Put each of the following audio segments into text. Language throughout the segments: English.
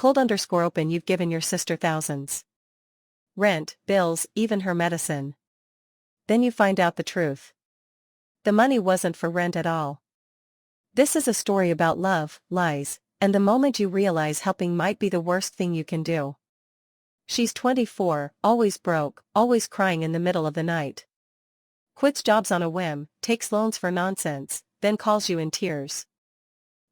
Cold underscore open, you've given your sister thousands. Rent, bills, even her medicine. Then you find out the truth. The money wasn't for rent at all. This is a story about love, lies, and the moment you realize helping might be the worst thing you can do. She's 24, always broke, always crying in the middle of the night. Quits jobs on a whim, takes loans for nonsense, then calls you in tears.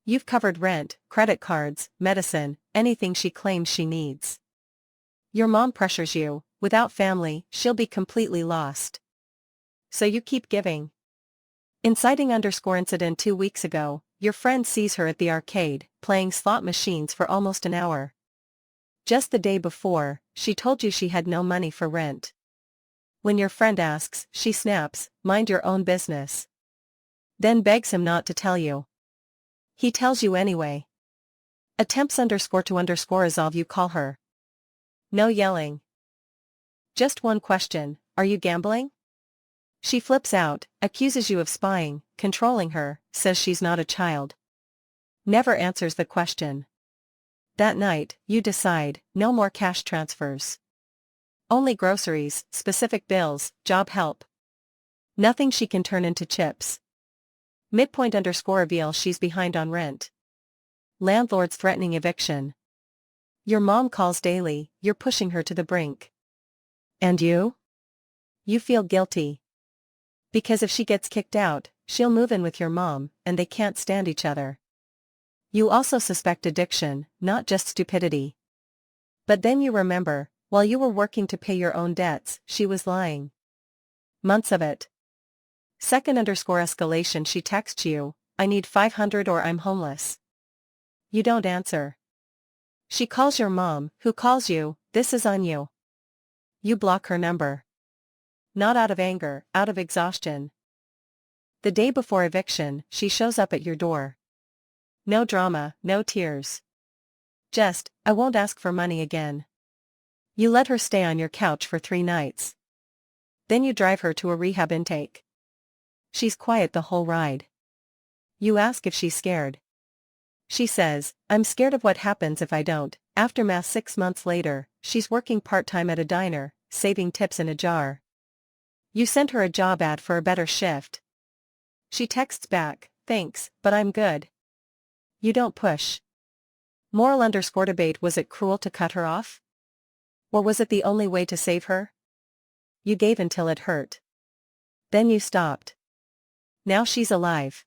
You've covered rent, credit cards, medicine, anything she claims she needs. Your mom pressures you, without family, she'll be completely lost. So you keep giving. Inciting underscore incident 2 weeks ago, your friend sees her at the arcade, playing slot machines for almost an hour. Just the day before, she told you she had no money for rent. When your friend asks, she snaps, "Mind your own business." Then begs him not to tell you. He tells you anyway. Attempts underscore to underscore resolve, you call her. No yelling. Just one question, are you gambling? She flips out, accuses you of spying, controlling her, says she's not a child. Never answers the question. That night, you decide, no more cash transfers. Only groceries, specific bills, job help. Nothing she can turn into chips. Midpoint underscore reveal she's behind on rent. Landlord's threatening eviction. Your mom calls daily, you're pushing her to the brink. And you? You feel guilty. Because if she gets kicked out, she'll move in with your mom, and they can't stand each other. You also suspect addiction, not just stupidity. But then you remember, while you were working to pay your own debts, she was lying. Months of it. Second underscore escalation, she texts you, "I need 500 or I'm homeless." You don't answer. She calls your mom, who calls you, "This is on you." You block her number. Not out of anger, out of exhaustion. The day before eviction, she shows up at your door. No drama, no tears. Just, "I won't ask for money again." You let her stay on your couch for 3 nights. Then you drive her to a rehab intake. She's quiet the whole ride. You ask if she's scared. She says, "I'm scared of what happens if I don't." Aftermath 6 months later, she's working part-time at a diner, saving tips in a jar. You send her a job ad for a better shift. She texts back, "Thanks, but I'm good." You don't push. Moral underscore debate, was it cruel to cut her off? Or was it the only way to save her? You gave until it hurt. Then you stopped. Now she's alive.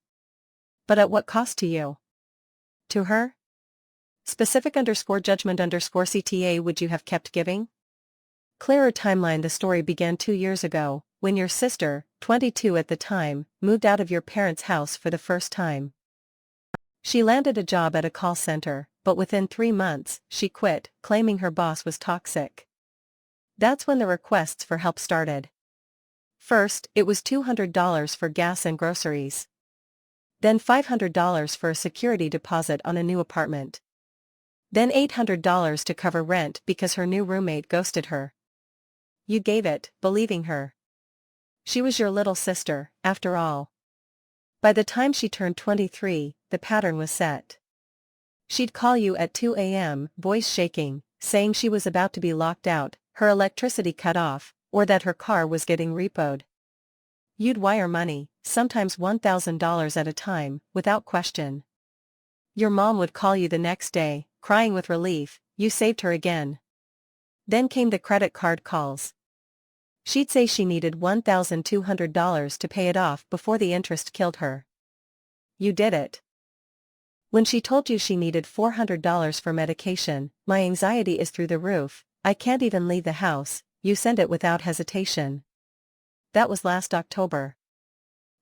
But at what cost to you? To her? Specific underscore judgment underscore CTA, would you have kept giving? Clearer timeline, the story began 2 years ago, when your sister, 22 at the time, moved out of your parents' house for the first time. She landed a job at a call center, but within 3 months, she quit, claiming her boss was toxic. That's when the requests for help started. First, it was $200 for gas and groceries. Then $500 for a security deposit on a new apartment. Then $800 to cover rent because her new roommate ghosted her. You gave it, believing her. She was your little sister, after all. By the time she turned 23, the pattern was set. She'd call you at 2 a.m., voice shaking, saying she was about to be locked out, her electricity cut off, or that her car was getting repoed. You'd wire money, sometimes $1,000 at a time, without question. Your mom would call you the next day, crying with relief, you saved her again. Then came the credit card calls. She'd say she needed $1,200 to pay it off before the interest killed her. You did it. When she told you she needed $400 for medication, "My anxiety is through the roof, I can't even leave the house," you sent it without hesitation. That was last October.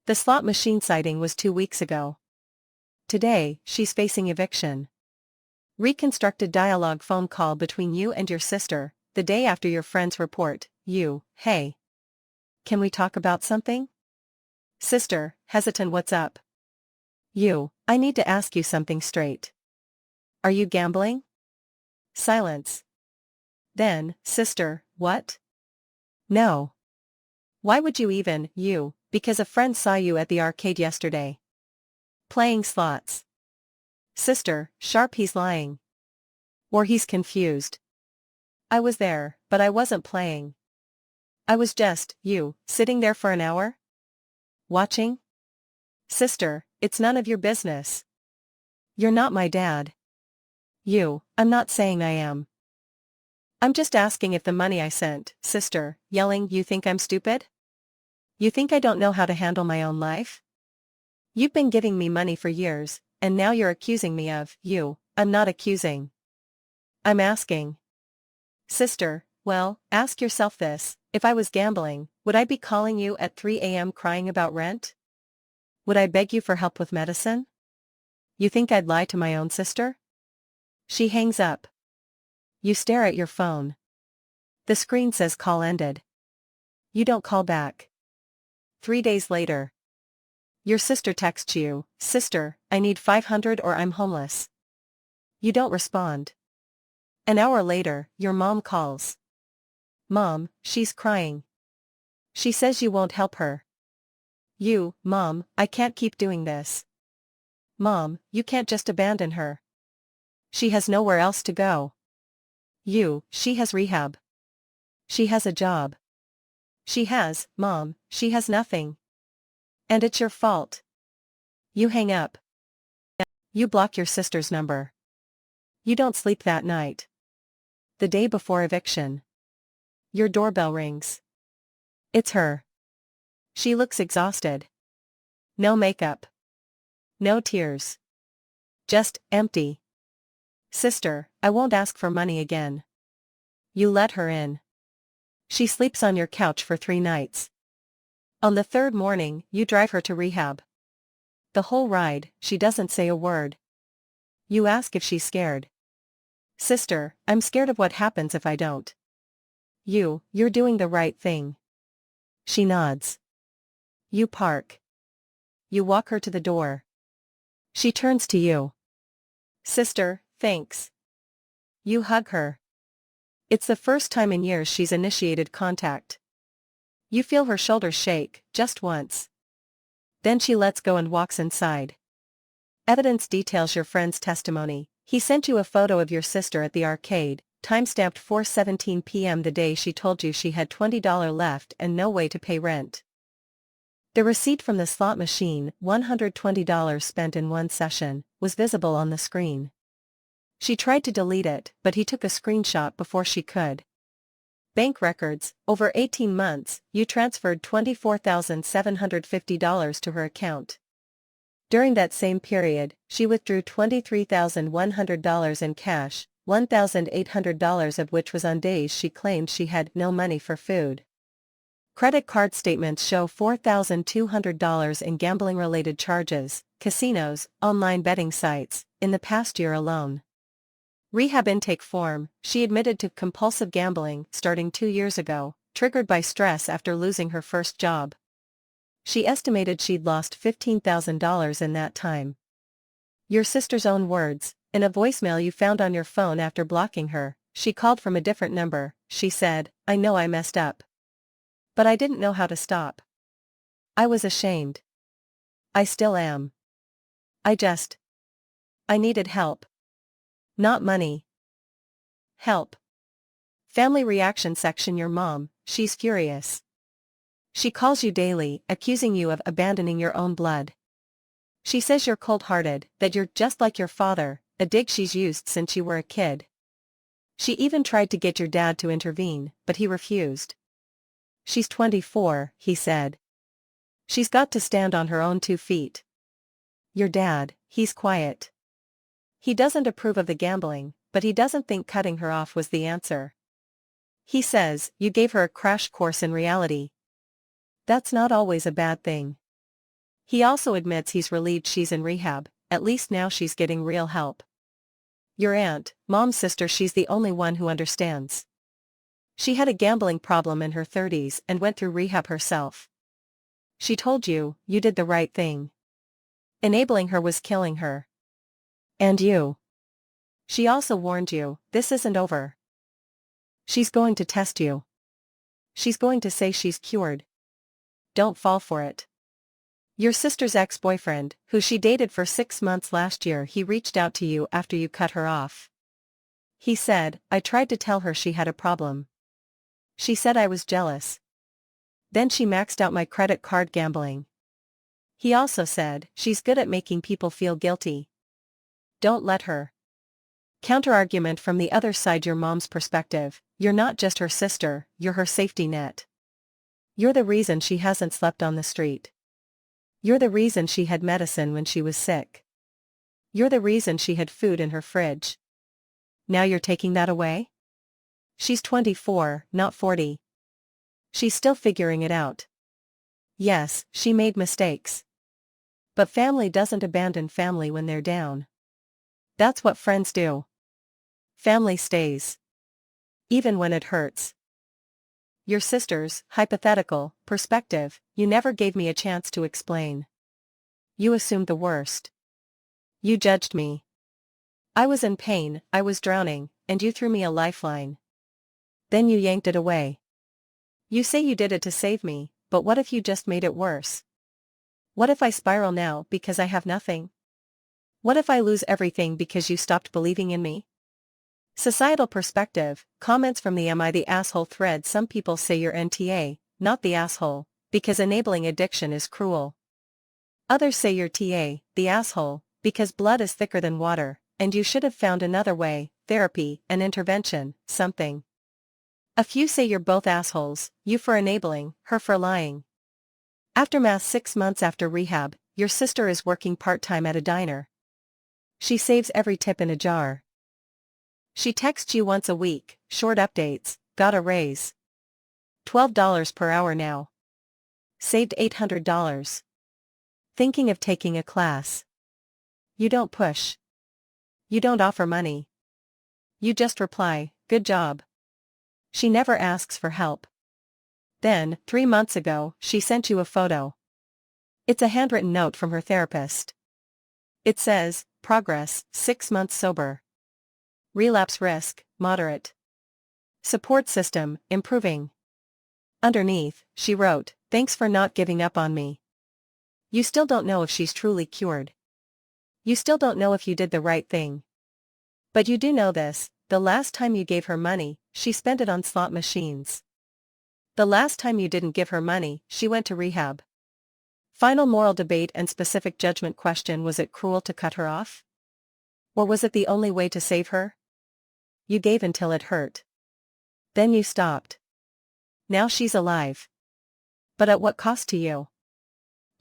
The slot machine sighting was 2 weeks ago. Today, she's facing eviction. Reconstructed dialogue phone call between you and your sister, the day after your friend's report, you, "Hey. Can we talk about something?" Sister, hesitant, "What's up?" You, "I need to ask you something straight. Are you gambling?" Silence. Then, sister, "What?" "No." "Why would you even?" You, "Because a friend saw you at the arcade yesterday. Playing slots." Sister, sharp, "He's lying." Or he's confused. I was there, but I wasn't playing. I was just, you, sitting there for an hour? Watching? Sister, it's none of your business. You're not my dad. I'm not saying I am. I'm just asking if the money I sent, sister, yelling, you think I'm stupid? You think I don't know how to handle my own life? You've been giving me money for years, and now you're accusing me of, I'm not accusing. I'm asking. Sister, well, ask yourself this, if I was gambling, would I be calling you at 3 a.m. crying about rent? Would I beg you for help with medicine? You think I'd lie to my own sister? She hangs up. You stare at your phone. The screen says call ended. You don't call back. 3 days later. Your sister texts you, sister, I need 500 or I'm homeless. You don't respond. An hour later, your mom calls. Mom, she's crying. She says you won't help her. Mom, I can't keep doing this. Mom, you can't just abandon her. She has nowhere else to go. She has rehab. She has a job. Mom, she has nothing. And it's your fault. You hang up. You block your sister's number. You don't sleep that night. The day before eviction. Your doorbell rings. It's her. She looks exhausted. No makeup. No tears. Just empty. Sister, I won't ask for money again. You let her in. She sleeps on your couch for 3 nights. On the 3rd morning, you drive her to rehab. The whole ride, she doesn't say a word. You ask if she's scared. Sister, I'm scared of what happens if I don't. You're doing the right thing. She nods. You park. You walk her to the door. She turns to you. Sister, thanks. You hug her. It's the first time in years she's initiated contact. You feel her shoulders shake, just once. Then she lets go and walks inside. Evidence details your friend's testimony. He sent you a photo of your sister at the arcade, time-stamped 4:17 p.m. the day she told you she had $20 left and no way to pay rent. The receipt from the slot machine, $120 spent in one session, was visible on the screen. She tried to delete it, but he took a screenshot before she could. Bank records, over 18 months, you transferred $24,750 to her account. During that same period, she withdrew $23,100 in cash, $1,800 of which was on days she claimed she had no money for food. Credit card statements show $4,200 in gambling-related charges, casinos, online betting sites, in the past year alone. Rehab intake form, she admitted to compulsive gambling starting 2 years ago, triggered by stress after losing her first job. She estimated she'd lost $15,000 in that time. Your sister's own words, in a voicemail you found on your phone after blocking her, she called from a different number. She said, I know I messed up. But I didn't know how to stop. I was ashamed. I still am. I needed help. Not money. Help. Family reaction section. Your mom, she's furious. She calls you daily, accusing you of abandoning your own blood. She says you're cold-hearted, that you're just like your father, a dig she's used since you were a kid. She even tried to get your dad to intervene, but he refused. She's 24, he said. She's got to stand on her own 2 feet. Your dad, he's quiet. He doesn't approve of the gambling, but he doesn't think cutting her off was the answer. He says, you gave her a crash course in reality. That's not always a bad thing. He also admits he's relieved she's in rehab, at least now she's getting real help. Your aunt, mom's sister, she's the only one who understands. She had a gambling problem in her 30s and went through rehab herself. She told you, you did the right thing. Enabling her was killing her. And you. She also warned you, this isn't over. She's going to test you. She's going to say she's cured. Don't fall for it. Your sister's ex-boyfriend, who she dated for 6 months last year, he reached out to you after you cut her off. He said, I tried to tell her she had a problem. She said I was jealous. Then she maxed out my credit card gambling. He also said, she's good at making people feel guilty. Don't let her. Counterargument from the other side: your mom's perspective, you're not just her sister, you're her safety net. You're the reason she hasn't slept on the street. You're the reason she had medicine when she was sick. You're the reason she had food in her fridge. Now you're taking that away? She's 24, not 40. She's still figuring it out. Yes, she made mistakes. But family doesn't abandon family when they're down. That's what friends do. Family stays. Even when it hurts. Your sister's, hypothetical, perspective, you never gave me a chance to explain. You assumed the worst. You judged me. I was in pain, I was drowning, and you threw me a lifeline. Then you yanked it away. You say you did it to save me, but what if you just made it worse? What if I spiral now because I have nothing? What if I lose everything because you stopped believing in me? Societal perspective, comments from the Am I the Asshole thread. Some people say you're NTA, not the asshole, because enabling addiction is cruel. Others say you're TA, the asshole, because blood is thicker than water, and you should have found another way, therapy, an intervention, something. A few say you're both assholes, you for enabling, her for lying. Aftermath: 6 months after rehab, your sister is working part-time at a diner. She saves every tip in a jar. She texts you once a week, short updates, got a raise. $12 per hour now. Saved $800. Thinking of taking a class. You don't push. You don't offer money. You just reply, good job. She never asks for help. Then, 3 months ago, she sent you a photo. It's a handwritten note from her therapist. It says, progress, 6 months sober. Relapse risk, moderate. Support system, improving. Underneath, she wrote, thanks for not giving up on me. You still don't know if she's truly cured. You still don't know if you did the right thing. But you do know this: the last time you gave her money, she spent it on slot machines. The last time you didn't give her money, she went to rehab. Final moral debate and specific judgment question: was it cruel to cut her off? Or was it the only way to save her? You gave until it hurt. Then you stopped. Now she's alive. But at what cost to you?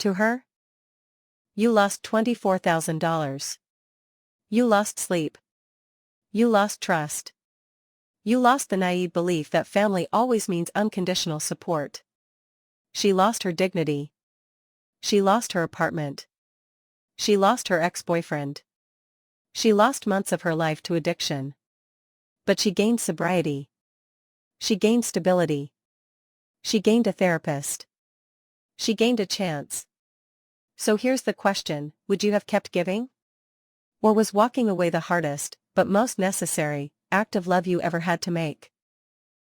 To her? You lost $24,000. You lost sleep. You lost trust. You lost the naive belief that family always means unconditional support. She lost her dignity. She lost her apartment. She lost her ex-boyfriend. She lost months of her life to addiction. But she gained sobriety. She gained stability. She gained a therapist. She gained a chance. So here's the question: would you have kept giving? Or was walking away the hardest, but most necessary, act of love you ever had to make?